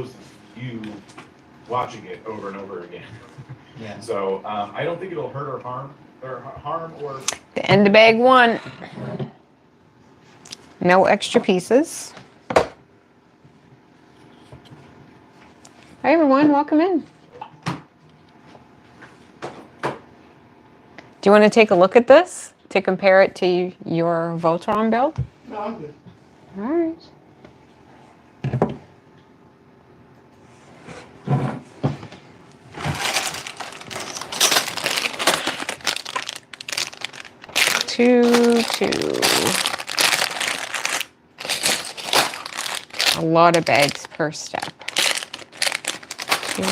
shows you watching it over and over again. Yeah. So I don't think it'll hurt or harm or. The end of bag 1. No extra pieces. Hi everyone, welcome in. Do you want to take a look at this to compare it to your Voltron build? No, I'm good. All right. Two. A lot of bags per step. 2.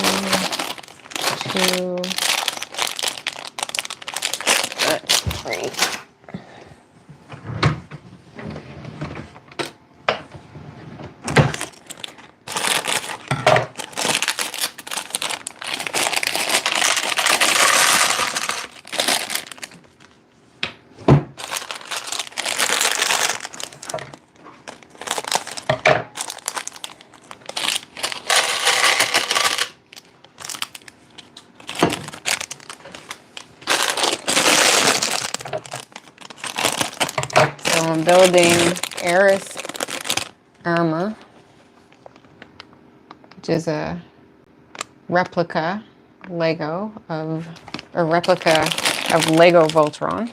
3. I'm building Eris armor, which is a replica Lego of Lego Voltron.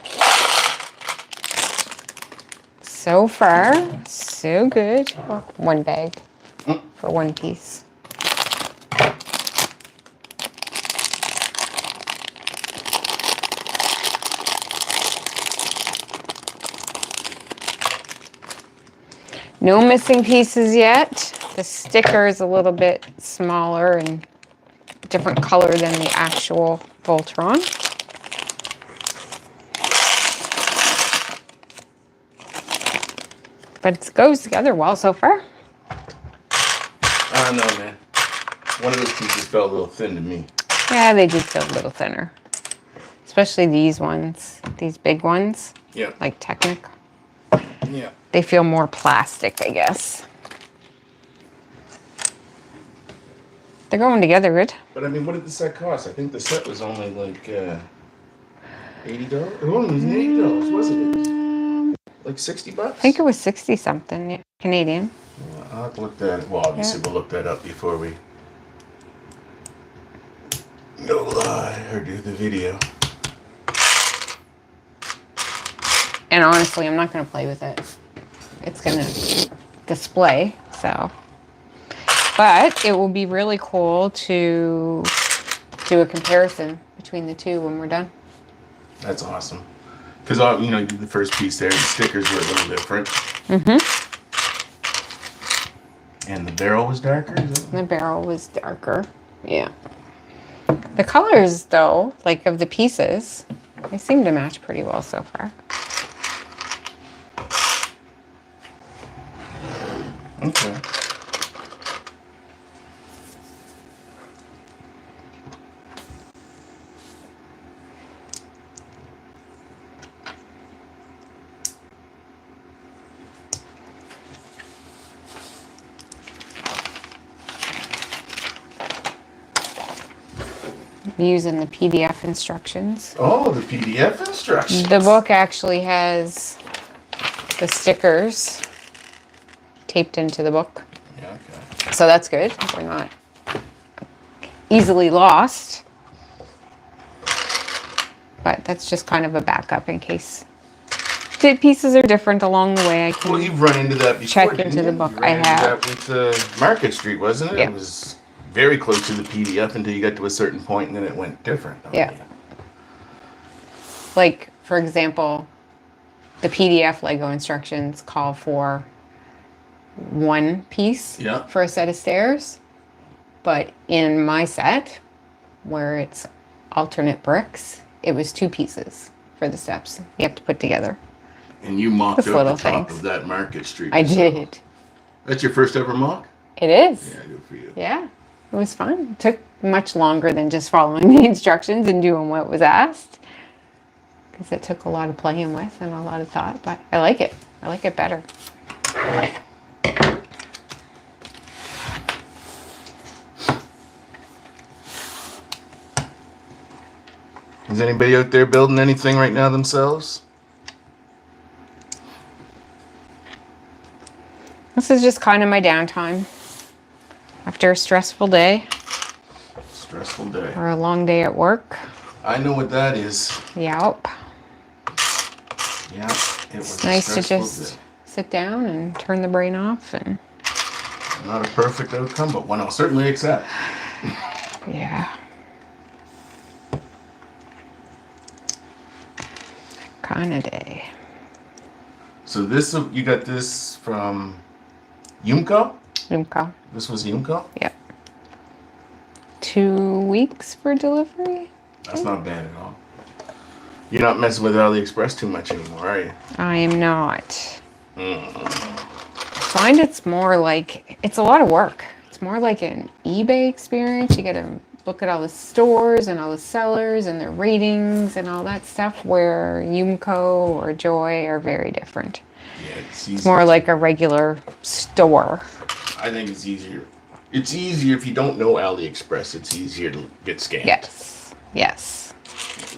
So far, so good. Oh, 1 bag for 1 piece. No missing pieces yet. The sticker is a little bit smaller and different color than the actual Voltron. But it goes together well so far. I don't know, man. One of those pieces felt a little thin to me. Yeah, they did feel a little thinner. Especially these ones, these big ones. Yeah. Like Technic. Yeah. They feel more plastic, I guess. They're going together good. But I mean, what did the set cost? I think the set was only like $80. It wasn't $80, was it? Like $60? I think it was 60 something Canadian. Yeah, I'll have to look that. Well, obviously we'll look that up before we go live or do the video. And honestly, I'm not going to play with it. It's going to display, so. But it will be really cool to do a comparison between the two when we're done. That's awesome. Because, you know, the first piece there, the stickers were a little different. Mm-hmm. And the barrel was darker? The barrel was darker, yeah. The colors, though, like of the pieces, they seem to match pretty well so far. Okay. Using the PDF instructions. Oh, the PDF instructions. The book actually has the stickers taped into the book. Yeah, okay. So that's good. They're not easily lost. But that's just kind of a backup in case pieces are different along the way. I can Well, you've run into that before. check didn't into you? the book. You ran I into have. that with Market Street, wasn't it? Yeah. It was very close to the PDF until you got to a certain point and then it went different. Yeah. Like, for example, the PDF Lego instructions call for 1 piece Yeah. for a set of stairs. But in my set, where it's alternate bricks, it was 2 pieces for the steps you have to put together. And you mocked Just up little the top things. of that Market Street. I yourself. did. That's your first ever mock? It is. Yeah, good for you. Yeah. It was fun. It took much longer than just following the instructions and doing what was asked. Because it took a lot of playing with and a lot of thought. But I like it. I like it better. Is anybody out there building anything right now themselves? This is just kind of my downtime after a stressful day Stressful day. or a long day at work. I know what that is. Yep. Yeah, it was It's nice to stressful just day. sit down and turn the brain off and Not a perfect outcome, but one I'll certainly accept. yeah. Kind of day. So this, you got this from Yumco? Yumco. This was Yumco? Yep. 2 weeks for delivery? That's not bad at all. You're not messing with AliExpress too much anymore, are you? I am not. Find it's more like, it's a lot of work. It's more like an eBay experience. You got to look at all the stores and all the sellers and their ratings and all that stuff, where Yumco or Joy are very different. Yeah, it's easier. It's more like a regular store. I think it's easier. It's easier if you don't know AliExpress. It's easier to get scammed. Yes. Yes.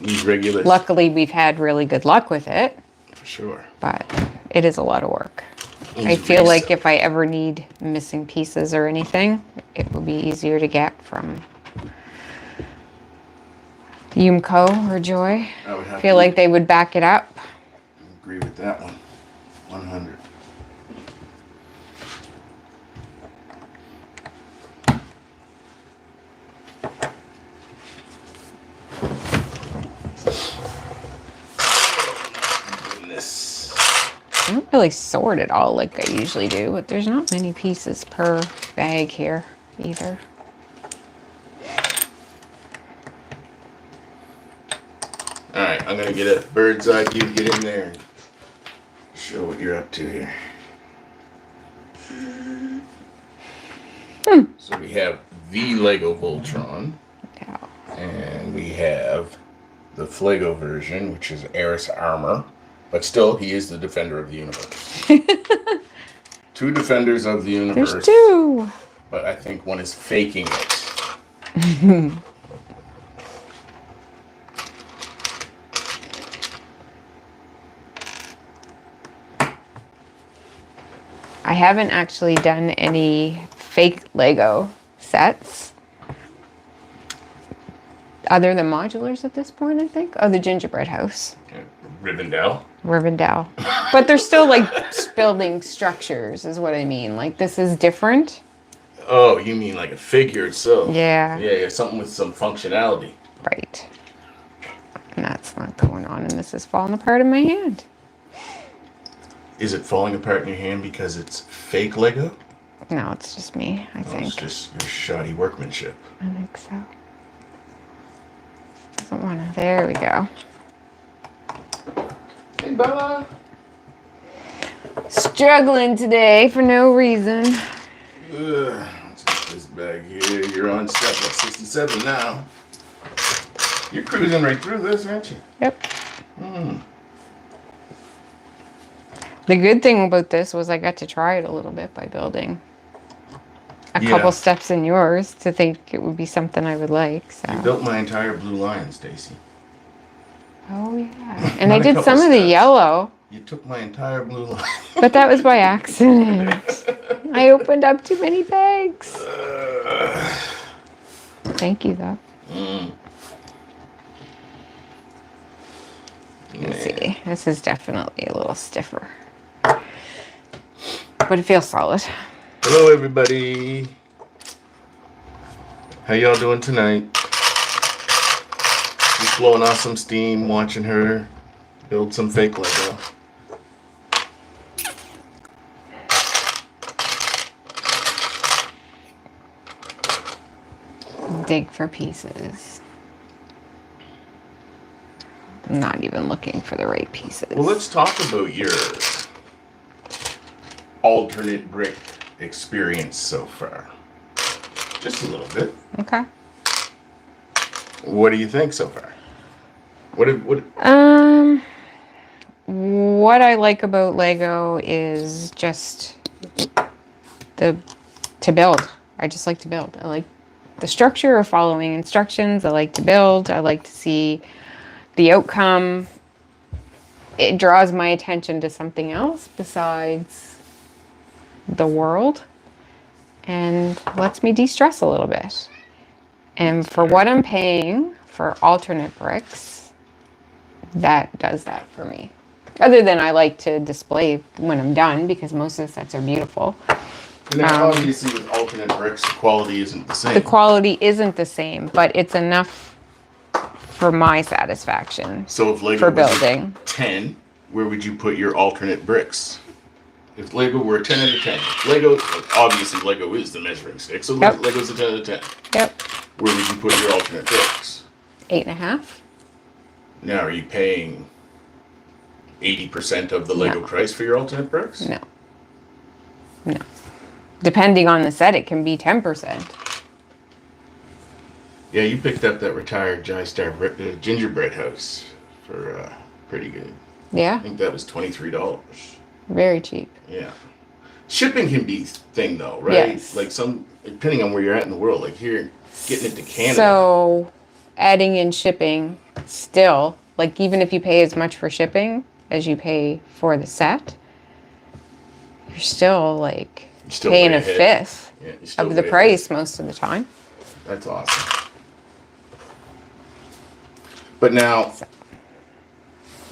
These regular. Luckily, we've had really good luck with it, For sure. but it is a lot of work. These I feel like resell- if I ever need missing pieces or anything, it will be easier to get from Yumco or Joy. I would have I feel to like they would back it up. agree with that one. 100. Goodness. I don't really sort it all like I usually do, but there's not many pieces per bag here either. All right, I'm gonna get a bird's eye view. Get in there and show what you're up to here. So we have the Lego Voltron, Yeah. and we have the Flego version, which is Eris Armor, but still, he is the defender of the universe. Two defenders of the universe. There's two. But I think one is faking it. I haven't actually done any fake Lego sets. Other than modulars at this point, I think. Oh, the gingerbread house. Rivendell. Rivendell. But they're still like building structures is what I mean. Like this is different. Oh, you mean like a figure itself? Yeah. Yeah, something with some functionality. Right. And that's not going on, and this is falling apart in my hand. Is it falling apart in your hand because it's fake Lego? No, it's just me, I Or it's think. just your shoddy workmanship. I think so. Doesn't want to. There we go. Hey, Bella. Struggling today for no reason. Let's get this bag here. You're on step 67 now. You're cruising right through this, aren't you? Yep. The good thing about this was I got to try it a little bit by building a Yeah. couple steps in yours to think it would be something I would like. You So. built my entire blue lion, Stacy. Oh yeah. And Not I a did couple some of the steps. yellow, You took my entire blue lion. but that was by accident. I opened up too many bags. Thank you though. Let's see. This is definitely a little stiffer. But it feels solid. Hello, everybody. How y'all doing tonight? Just blowing off some steam, watching her build some fake Lego. Dig for pieces. I'm not even looking for the right pieces. Well, let's talk about your alternate brick experience so far. Just a little bit. Okay. What do you think so far? What? What I like about Lego is just to build. I just like to build. I like the structure of following instructions. I like to build. I like to see the outcome, it draws my attention to something else besides the world and lets me de-stress a little bit. And for what I'm paying for alternate bricks, that does that for me. Other than I like to display when I'm done because most of the sets are beautiful. And then obviously with alternate bricks, the quality isn't the same. The quality isn't the same, but it's enough for my satisfaction. So if Lego for was building. a 10, where would you put your alternate bricks? If Lego were a 10 out of 10. Lego, obviously Lego is the measuring stick, so Yep. Lego's a 10 out of 10. Yep. Where would you put your alternate bricks? 8.5. Now, are you paying 80% of the Lego No. price for your alternate bricks? No. No. Depending on the set, it can be 10%. Yeah, you picked up that retired Star gingerbread house for pretty good. I Yeah. think that was $23. Very cheap. Yeah. Shipping can be thing though, right? Yes. Like depending on where you're at in the world, like here, getting it to Canada. So, adding in shipping, still, like even if you pay as much for shipping as you pay for the set, you're still like paying way a ahead. fifth Yeah, you're still of the way price ahead. most of the time. That's awesome. But now,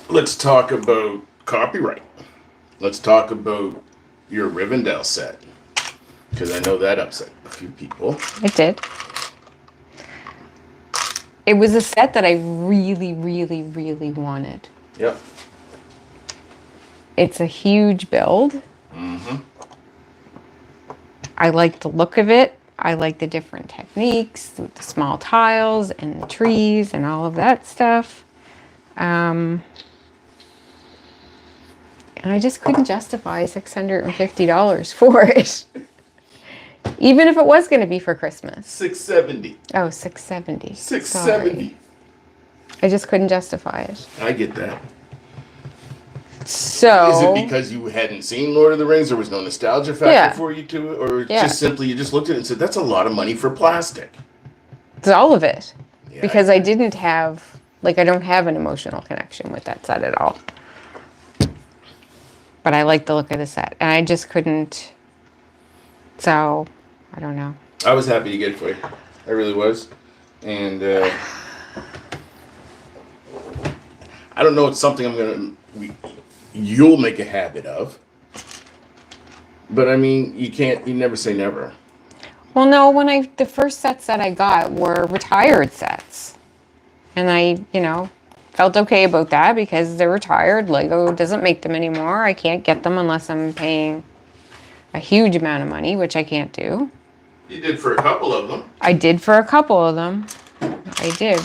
let's talk about copyright. Let's talk about your Rivendell set. Because I know that upset a few people. It did. It was a set that I really, really, really wanted. Yep. It's a huge build. Mm-hmm. I like the look of it. I like the different techniques, the small tiles and the trees and all of that stuff. And I just couldn't justify $650 for it. Even if it was going to be for Christmas. $670. Oh, $670. $670. Sorry. I just couldn't justify it. I get that. So Is it because you hadn't seen Lord of the Rings? There was no nostalgia factor Yeah. for you to it? Or Yeah. just simply you just looked at it and said, that's a lot of money for plastic? it's all of it. Yeah, Because I didn't have, I don't have an emotional connection with that set at all. But I like the look of the set. And I just couldn't. So, I don't know. I was happy to get it for you. I really was. And I don't know, it's something you'll make a habit of. But I mean, you never say never. Well, no, the first sets that I got were retired sets. And I, felt okay about that because they're retired. Lego doesn't make them anymore. I can't get them unless I'm paying a huge amount of money, which I can't do. You did for a couple of them. I did for a couple of them. I did.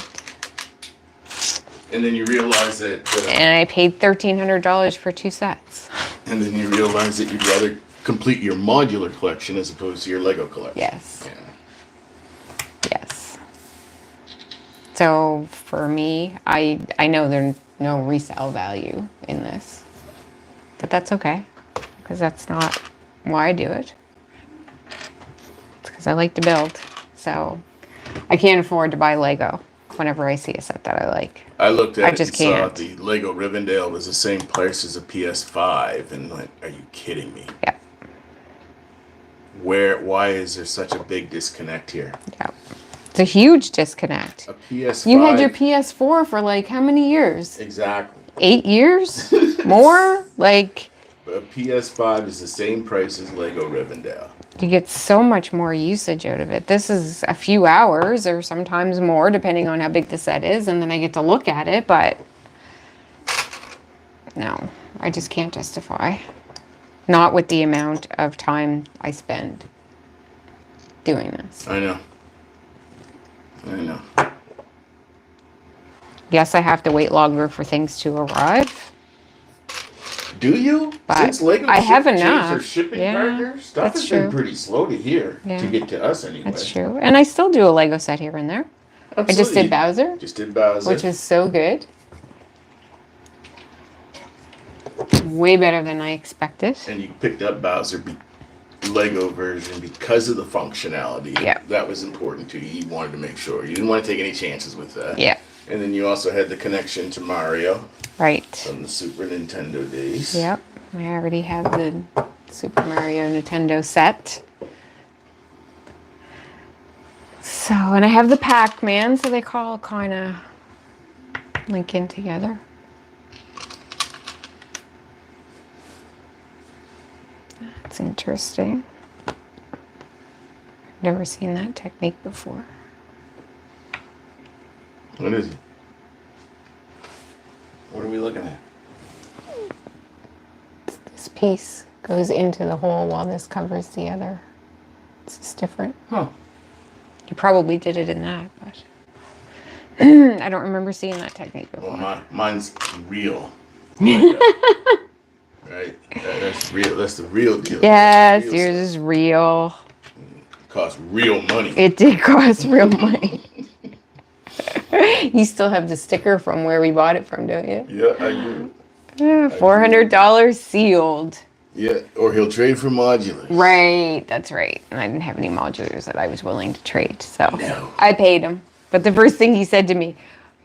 And then you realize that... And I paid $1,300 for 2 sets. and then you realize that you'd rather complete your modular collection as opposed to your Lego collection. Yes. Yeah. Yes. So for me, I know there's no resale value in this. But that's okay. Because that's not why I do it. It's because I like to build. So I can't afford to buy Lego whenever I see a set that I like. I looked at I it just and can't. saw the Lego Rivendell was the same price as a PS5 and went, are you kidding me? Yeah. Why is there such a big disconnect here? Yeah. It's a huge disconnect. A PS5. You had your PS4 for how many years? Exactly. 8 years? More? A PS5 is the same price as Lego Rivendell. You get so much more usage out of it. This is a few hours or sometimes more, depending on how big the set is, and then I get to look at it, but no, I just can't justify. Not with the amount of time I spend doing this. I know. Yes, I have to wait longer for things to arrive. Do you? But Since Lego I have changed enough. their shipping Yeah, partner, stuff that's has been true. pretty slow to here Yeah. to get to us anyway. That's true. And I still do a Lego set here and there. Absolutely. I just did Bowser, Just did Bowser. which is so good. Way better than I expected. And you picked up Bowser Lego version because of the functionality. Yeah. That was important to you. You wanted to make sure. You didn't want to take any chances with that. Yeah. And then you also had the connection to Mario Right. from the Super Nintendo days. Yep. I already have the Super Mario Nintendo set. So, and I have the Pac-Man, so they all kind of link in together. That's interesting. Never seen that technique before. What is it? What are we looking at? This piece goes into the hole while this covers the other. It's just different. Huh. You probably did it in that, but I don't remember seeing that technique before. Well, mine's real. Right? That's real. That's the real deal. Yes, Real yours stuff. is real. Cost real money. It did cost real money. You still have the sticker from where we bought it from, don't you? Yeah, I do. $400 sealed. Yeah, or he'll trade for modulars. Right, that's right. And I didn't have any modulars that I was willing to trade, so No. I paid him. But the first thing he said to me,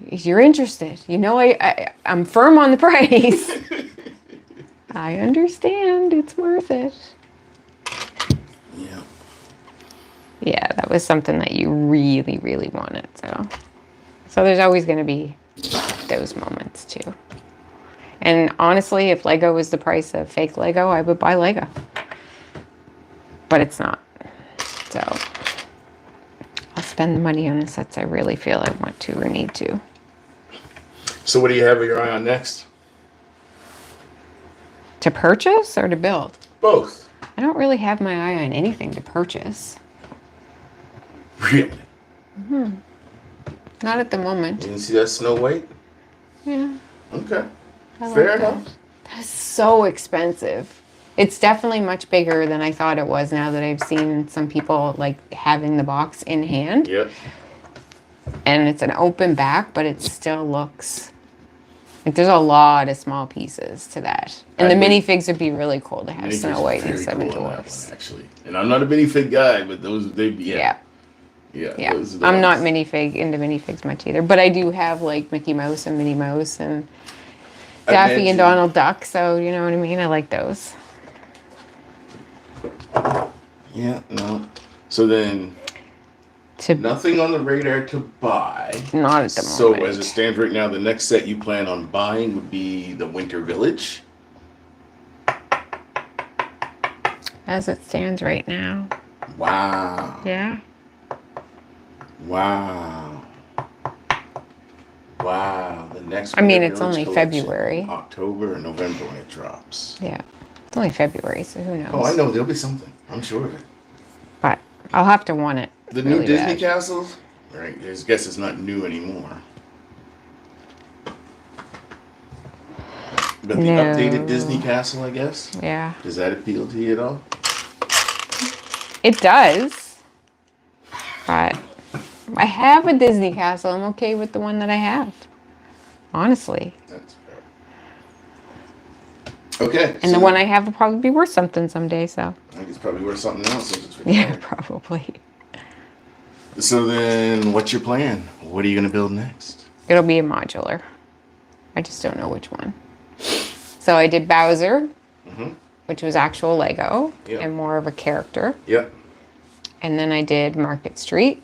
"If you're interested, you know I'm firm on the price." I understand, it's worth it. Yeah. Yeah, that was something that you really, really wanted. So there's always going to be those moments too. And honestly, if Lego was the price of fake Lego, I would buy Lego. But it's not. So I'll spend the money on the sets I really feel I want to or need to. So what do you have your eye on next? To purchase or to build? Both. I don't really have my eye on anything to purchase. Really? Not at the moment. You didn't see that Snow White? Yeah. Okay. I Fair like that. enough. That's so expensive. It's definitely much bigger than I thought it was now that I've seen some people like having the box in hand. Yep. And it's an open back, but it still looks like there's a lot of small pieces to that. And the minifigs would be really cool to have Snow White and Seven Dwarfs. Actually. And I'm not a minifig guy, but those, they'd be, Yeah. Yeah. Those are the I'm not ones. into minifigs much either, but I do have like Mickey Mouse and Minnie Mouse and Daffy and Donald Duck, so you know what I mean? I like those. Yeah, no. So then, nothing on the radar to buy. Not at the So moment. as it stands right now, the next set you plan on buying would be the Winter Village. As it stands right now. Wow. Yeah. Wow. Wow. The next I mean, Winter it's Village only collection, February. October or November when it drops. Yeah. It's only February, so who knows? Oh, I know. There'll be something. I'm sure of it. But I'll have to want it. The really new Disney bad. castles? Right. I guess it's not new anymore. But the No. updated Disney castle, I guess? Yeah. Does that appeal to you at all? It does. But I have a Disney castle. I'm okay with the one that I have. Honestly. That's fair. Okay. And the one I have will probably be worth something someday, so. I think it's probably worth something else since it's Yeah, retired. probably. So then, what's your plan? What are you going to build next? It'll be a modular. I just don't know which one. So I did Bowser, which was actual Lego Yep. and more of a character. Yep. And then I did Market Street,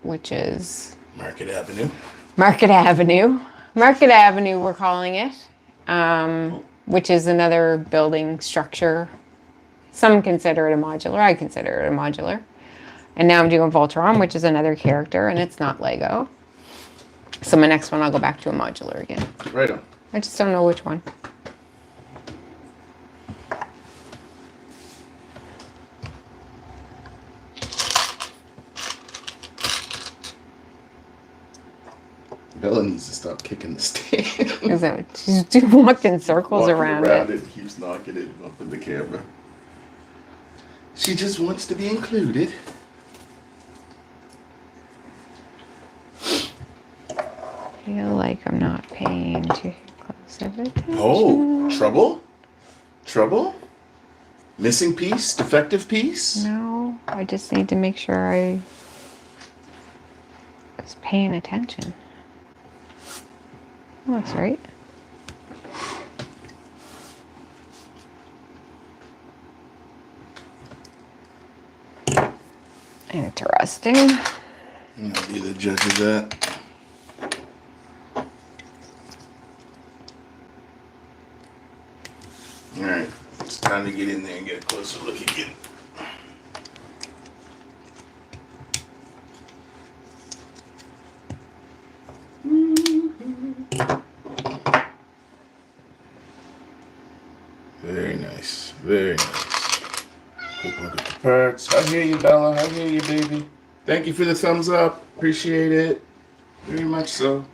which is Market Avenue. Market Avenue. Market Avenue, we're calling it, which is another building structure. Some consider it a modular. I consider it a modular. And now I'm doing Voltron, which is another character, and it's not Lego. So my next one, I'll go back to a modular again. Right on. I just don't know which one. Bella needs to stop kicking the stand. Is that she's walking circles Walking around it. it? Keeps knocking it up in the camera. She just wants to be included. I feel like I'm not paying too close of attention. Oh, trouble? Trouble? Missing piece? Defective piece? No, I just need to make sure I was paying attention. Looks right. Interesting. I'll be the judge of that. Alright, it's time to get in there and get a closer look again. Very nice, very nice. Quick look at the parts. I hear you, Bella. I hear you, baby. Thank you for the thumbs up. Appreciate it. Very much so.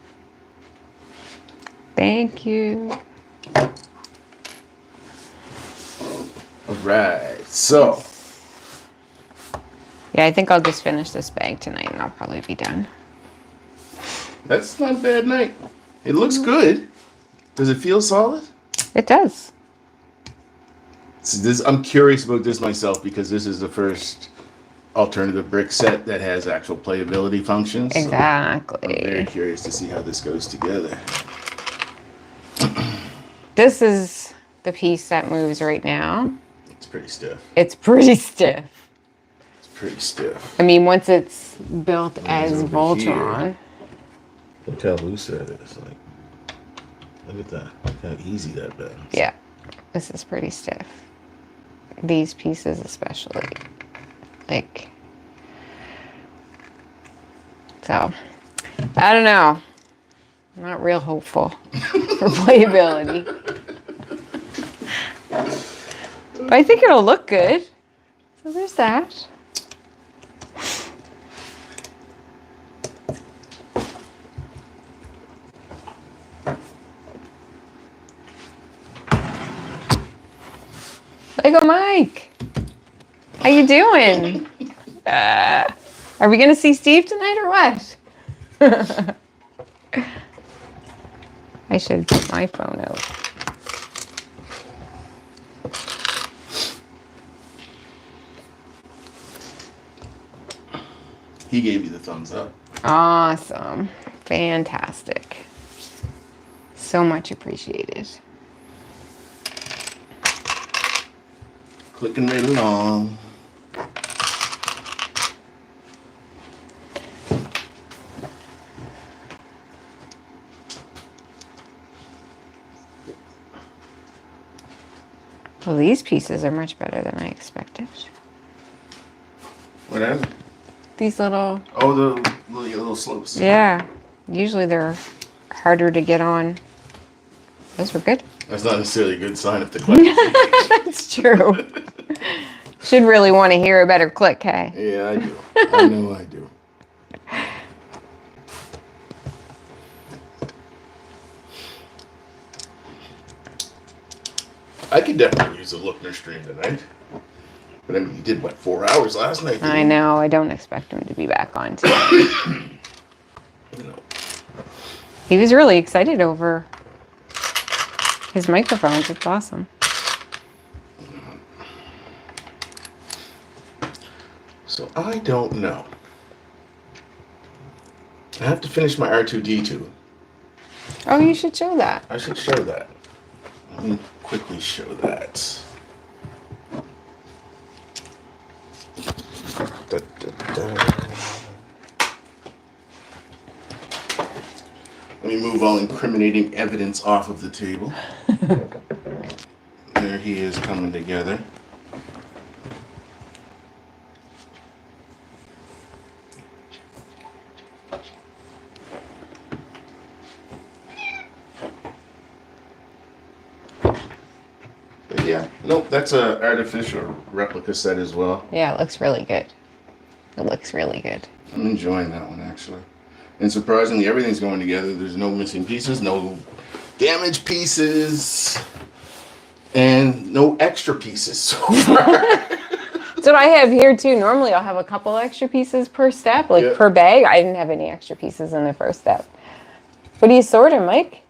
Thank you. Alright, so. Yeah, I think I'll just finish this bag tonight and I'll probably be done. That's not a bad night. It looks good. Does it feel solid? It does. So I'm curious about this myself because this is the first alternative brick set that has actual playability functions. Exactly. So I'm very curious to see how this goes together. This is the piece that moves right now. It's pretty stiff. It's pretty stiff. It's pretty stiff. I mean, once it's built Whereas as over Voltron. here, look how loose that is. Like, look at that. Look how easy that bends. Yeah, this is pretty stiff. These pieces especially. Like, so, I don't know. I'm not real hopeful for playability. But I think it'll look good. So there's that. Lego Mike, how you doing? Are we gonna see Steve tonight or what? I should put my phone out. He gave you the thumbs up. Awesome. Fantastic. So much appreciated. Clicking right along. Well, these pieces are much better than I expected. Whatever. These little... Oh, the little slopes. Yeah. Usually they're harder to get on. Those were good. That's not necessarily a good sign if the click. That's true. Should really want to hear a better click, hey? Yeah, I do. I know I do. I could definitely use a Lookner stream tonight. But I mean, you did, what, 4 hours last night? I know. I don't expect him to be back on today. You know. He was really excited over his microphones. It's awesome. So I don't know. I have to finish my R2D2. Oh, you should show that. I should show that. Let me quickly show that. Da, da, da. Let me move all incriminating evidence off of the table. There he is coming together. But yeah, nope, that's a artificial replica set as well. Yeah, it looks really good. It looks really good. I'm enjoying that one actually. And surprisingly, everything's going together. There's no missing pieces, no damaged pieces, and no extra pieces so far. That's what I have here too. Normally I'll have a couple extra pieces per step, like Yeah. per bag. I didn't have any extra pieces in the first step. What are you sorting, Mike?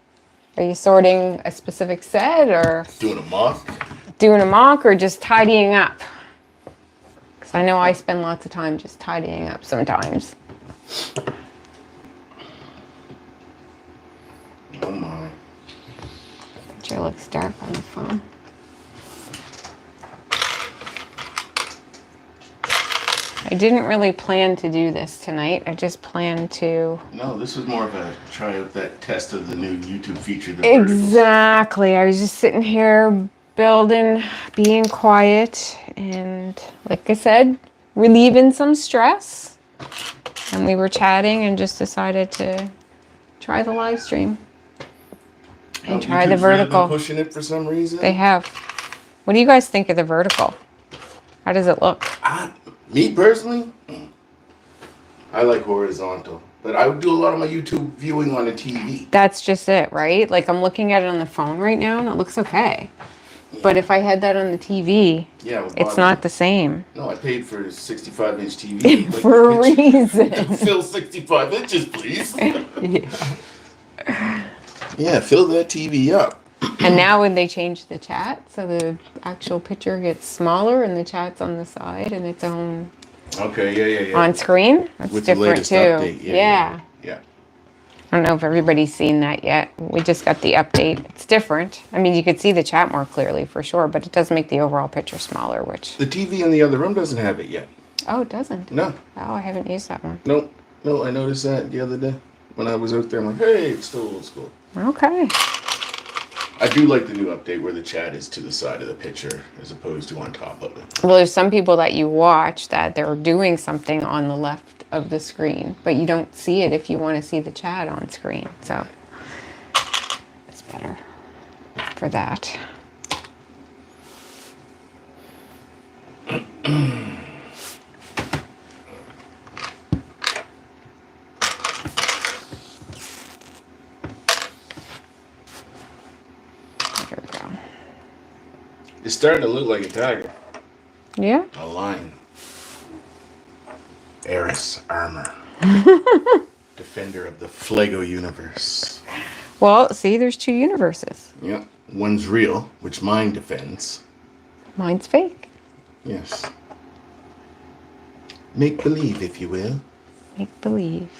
Are you sorting a specific set or Doing a mock. doing a mock or just tidying up? Because I know I spend lots of time just tidying up sometimes. Oh my. Picture looks dark on the phone. I didn't really plan to do this tonight. I just planned to... No, this was more of a try out that test of the new YouTube feature. The verticals. Exactly. I was just sitting here building, being quiet, and like I said, relieving some stress. And we were chatting and just decided to try the live stream. And try the YouTube's really vertical. been pushing it for some reason. They have. What do you guys think of the vertical? How does it look? Me personally, I like horizontal, but I would do a lot of my YouTube viewing on the TV. That's just it, right? Like I'm looking at it on the phone right now and it looks okay. But if I had that on the TV, yeah, it's not the same. No, I paid for a 65-inch TV. For a reason. Fill 65 inches, please. Yeah. Yeah, fill that TV up. And now when they change the chat, so the actual picture gets smaller and the chat's on the side and its own Okay, yeah. on screen, that's With the different latest too. update, Yeah. I don't know if everybody's seen that yet. We just got the update. It's different. I mean, you could see the chat more clearly for sure, but it does make the overall picture smaller, which... The TV in the other room doesn't have it yet. Oh, it doesn't? No. Oh, I haven't used that one. No, I noticed that the other day when I was out there. I'm like, hey, it's still old school. Okay. I do like the new update where the chat is to the side of the picture as opposed to on top of it. Well, there's some people that you watch that they're doing something on the left of the screen, but you don't see it if you want to see the chat on screen. So it's better for that. There we go. It's starting to look like a tiger. Yeah. A lion. Eris armor. Defender of the Flego universe. Well, see, there's two universes. Yep. One's real, which mine defends. Mine's fake. Yes. Make believe, if you will. Make believe.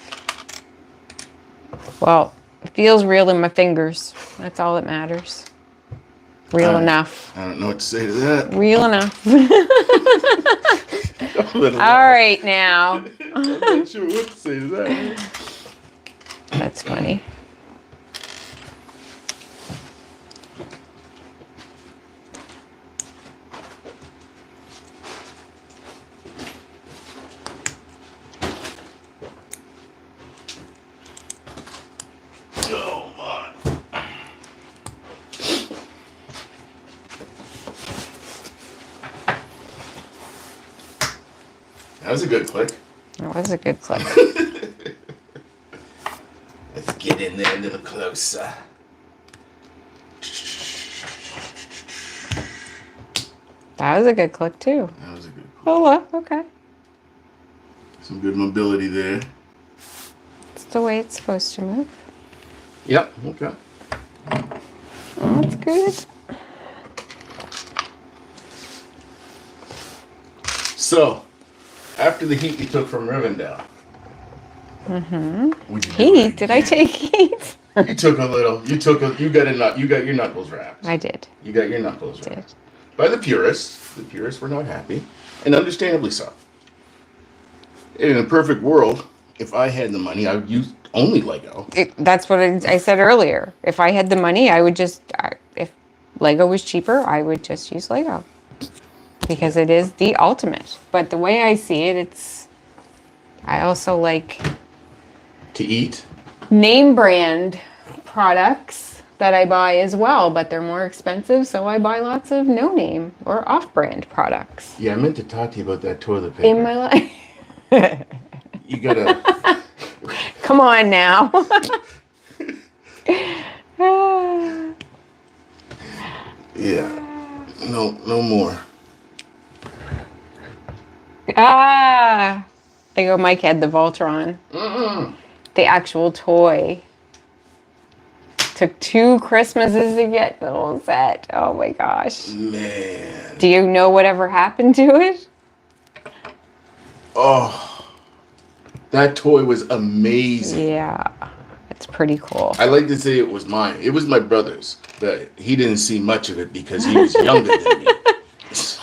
Well, it feels real in my fingers. That's all that matters. Real enough. I don't know what to say to that. Real enough. All right, now. I'm not sure what to say to that. That's funny. Oh, my. That was a good click. That was a good clip. Let's get in there a little closer. That was a good click, too. That was a good click. Oh, well, okay. Some good mobility there. It's the way it's supposed to move. Yep, okay. Oh, that's good. So, after the heat you took from Rivendell. Mm-hmm. Would you do Heat? it Did I again? take heat? You took a little. You got your knuckles wrapped. I did. You got your knuckles Did. wrapped. By the purists. The purists were not happy. And understandably so. In a perfect world, if I had the money, I would use only Lego. That's what I said earlier. If I had the money, I would just... if Lego was cheaper, I would just use Lego. Because it is the ultimate. But the way I see it, it's... I also like... To eat? name brand products that I buy as well, but they're more expensive, so I buy lots of no name or off brand products Yeah, I meant to talk to you about that toilet paper. in my life. You gotta... Come on now. Yeah. No more. They go, Mike had the Voltron. The actual toy. Took 2 Christmases to get the whole set. Oh my gosh. Man. Do you know whatever happened to it? Oh. That toy was amazing. Yeah. It's It's pretty cool. I like to say it was mine. It was my brother's, but he didn't see much of it because he was younger than me. So,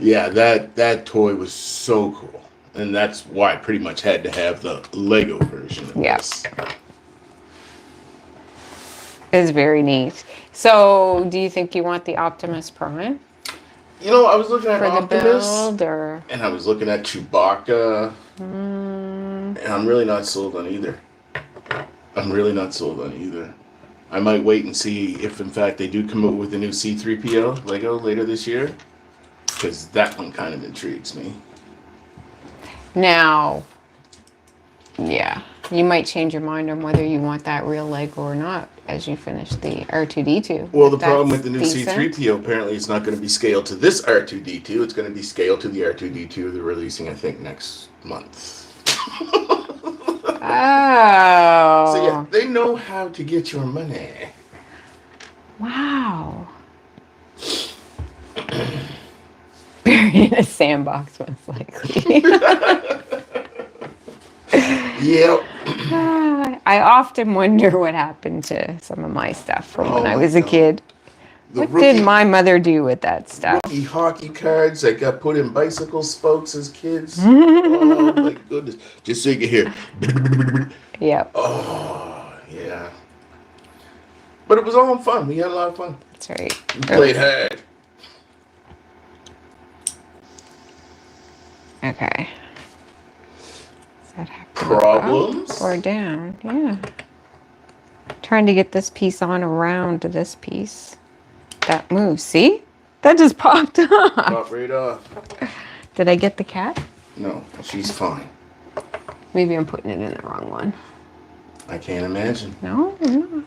yeah, that toy was so cool. And that's why I pretty much had to have the Lego version of this. It's very neat. So, do you think you want the Optimus Prime You know, I was looking at for the Optimus, build, or? and I was looking at Chewbacca, and I'm really not sold on either. I might wait and see if, in fact, they do come up with a new C-3PO Lego later this year, because that one kind of intrigues me. Now, yeah, you might change your mind on whether you want that real Lego or not as you finish the R2-D2. Well, the problem with the new decent. C-3PO, apparently it's not going to be scaled to this R2-D2. It's going to be scaled to the R2-D2 they're releasing, I think, next month. Oh. So yeah, they know how to get your money. Wow. Buried in a sandbox, most likely. Yep. I often wonder what happened to some of my stuff from when I was a kid. What did my mother do with that stuff? Rookie hockey cards that got put in bicycle spokes as kids. Oh my goodness. Just so you can hear. Yep. Oh, yeah. But it was all fun. We had a lot of fun. That's right. We played hard. Okay. Does that have to Problems? go up or down? Yeah. Trying to get this piece on around to this piece. That moves. See? That just popped off. Pop right off. Did I get the cat? No, she's fine. Maybe I'm putting it in the wrong one. I can't imagine. No, I'm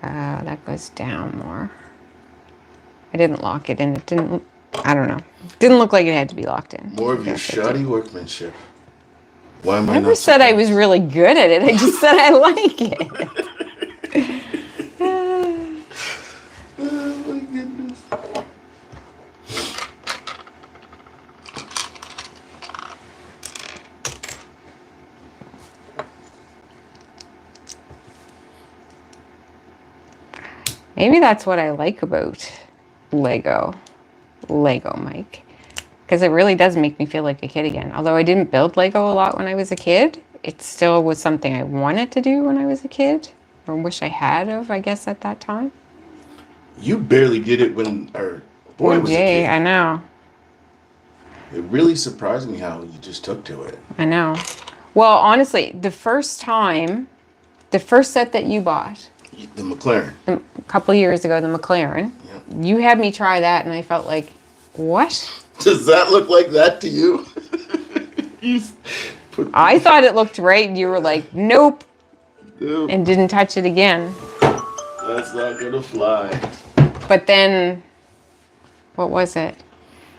not. That goes down more. I didn't lock it in. It didn't, I don't know. Didn't look like it had to be locked in. More of your shoddy workmanship. Why am I never not said I surprised? was really good at it. I just said I like it. Oh my goodness. Maybe that's what I like about Lego Mike. Because it really does make me feel like a kid again. Although I didn't build Lego a lot when I was a kid, it still was something I wanted to do when I was a kid. Or wish I had of, I guess, at that time. You barely did it when our boy was a Jay, kid. I know. It really surprised me how you just took to it. I know. Well, honestly, the first set that you bought, The McLaren. a couple of years ago, the McLaren, Yeah. you had me try that, and I felt like, what? Does that look like that to you? I thought it looked right, and you were like, nope, Nope, and didn't touch it again. that's not gonna fly. But then, what was it?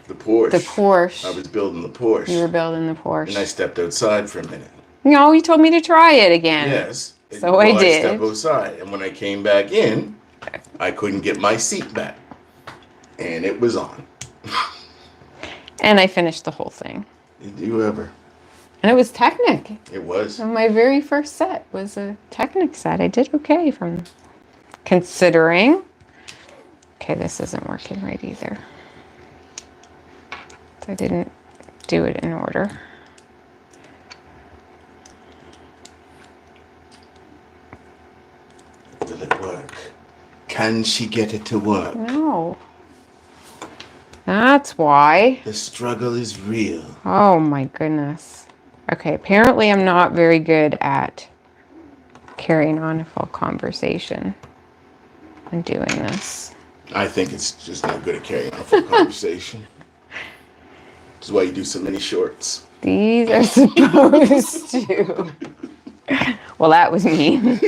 The Porsche. The Porsche. I was building the Porsche. You were building the Porsche. And I stepped outside for a minute. No, you told me to try it again. Yes. So I did. I stepped outside. And when I came back in, I couldn't get my seat back. And it was on. And I finished the whole thing. Did you ever? And it was Technic. It was. And my very first set was a Technic set. I did okay from considering. Okay, this isn't working right either. So I didn't do it in order. Will it work? Can she get it to work? No. That's why. The struggle is real. Oh my goodness. Okay, apparently I'm not very good at carrying on a full conversation and doing this. I think it's just not good at carrying on a full conversation. Which is why you do so many shorts. These are supposed to. Well, that was mean.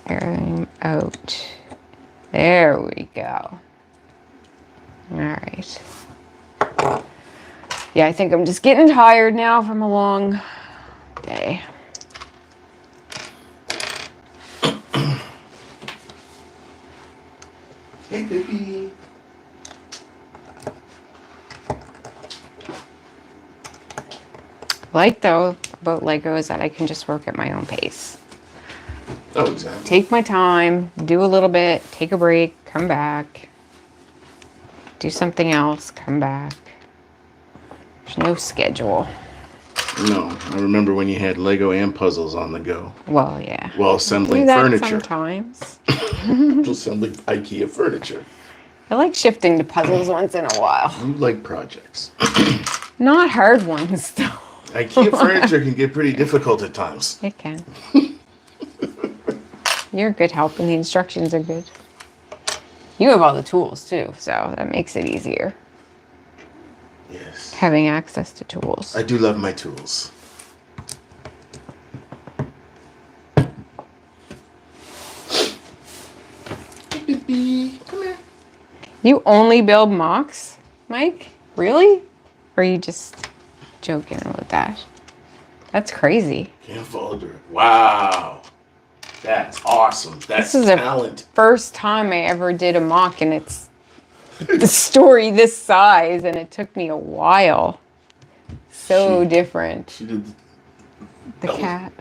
Airing out. There we go. All right. Yeah, I think I'm just getting tired now from a long day. Hey, baby. like though about Lego is that I can just work at my own pace. Oh, exactly. Take my time, do a little bit, take a break, come back, do something else, come back. There's no schedule. No, I remember when you had Lego and puzzles on the go. Well, yeah. While I assembling do that furniture. sometimes. Assembling IKEA furniture. I like shifting to puzzles once in a while. You like projects. Not hard ones, though. IKEA furniture can get pretty difficult at times. It can. You're good help, and the instructions are good. You have all the tools, too, so that makes it easier. Yes. Having access to tools. I do love my tools. Come here. You only build mocks, Mike? Really? Or are you just joking about that? That's crazy. Can't follow through. Wow. That's awesome. That's This is the talent. first time I ever did a mock, and it's the story this size, and it took me a while. So different. She did The cat.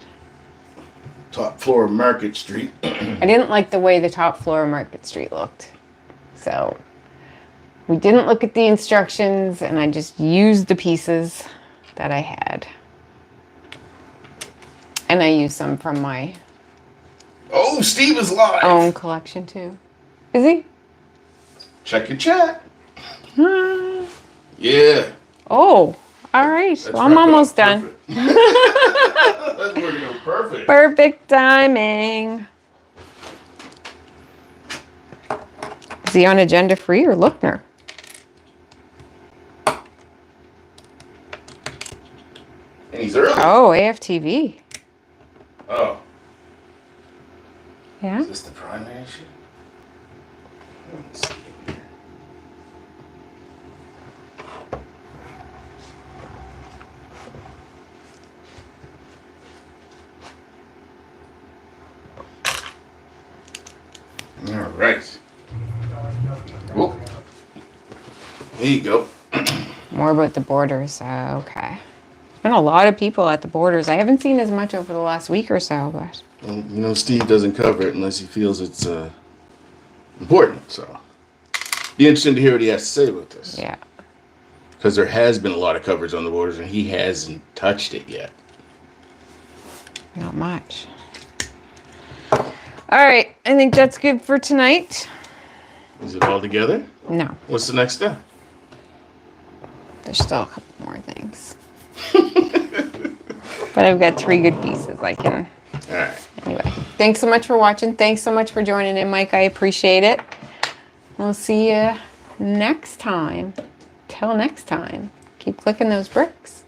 top floor of Market Street. I didn't like the way the top floor of Market Street looked. So we didn't look at the instructions, and I just used the pieces that I had. And I used some from my Oh, Steve is live. own collection too. Is he? Check your chat. Hmm. Yeah. Oh, all right. That's Well, I'm wrapping up almost done. perfect. That's working out perfect. Perfect timing. Is he on agenda free or Lookner? And he's early. Oh, AFTV. Oh. Yeah. Is this the primary issue? Let's see here. All right. Whoop. There you go. More about the borders. Okay. There's been a lot of people at the borders. I haven't seen as much over the last week or so, but Well, you know, Steve doesn't cover it unless he feels it's important. So, be interesting to hear what he has to say about this. yeah. Because there has been a lot of coverage on the borders, and he hasn't touched it yet. Not much. All right. I think that's good for tonight. Is it all together? No. What's the next step? There's still a couple more things. But I've got 3 good pieces I can. All right. Anyway, thanks so much for watching. Thanks so much for joining in, Mike. I appreciate it. We'll see you next time. Till next time, keep clicking those bricks.